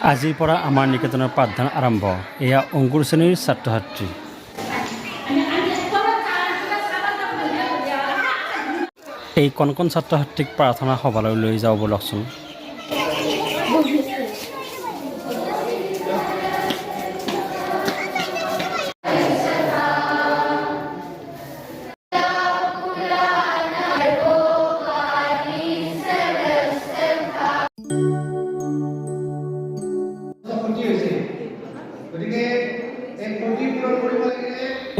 আজিৰ পৰা আমাৰ নিকেতনৰ পাঠদান আৰম্ভ। এয়া অংকুৰ শ্ৰেণীৰ ছাত্ৰ ছাত্ৰী। এই কণ কণ ছাত্ৰ ছাত্ৰীক প্ৰাৰ্থনা সভালৈ লৈ যাওঁ বলকচোন।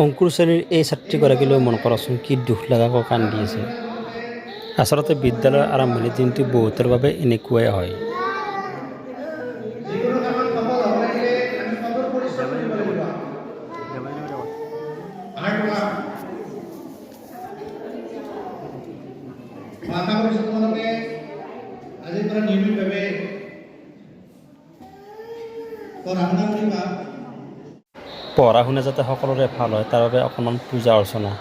অংকুৰ শ্ৰেণীৰ এই ছাত্ৰীগৰাকীলৈ মন কৰাচোন, কি দুখ লগাকৈ কান্দি আছে। আচলতে বিদ্যালয়ৰ আৰম্ভণিৰ দিনটো বহুতৰ বাবে এনেকুৱাই হয়। পঢ়া শুনা যাতে সকলোৰে ভাল হয় তাৰ বাবে অকণমান পূজা অৰ্চনা।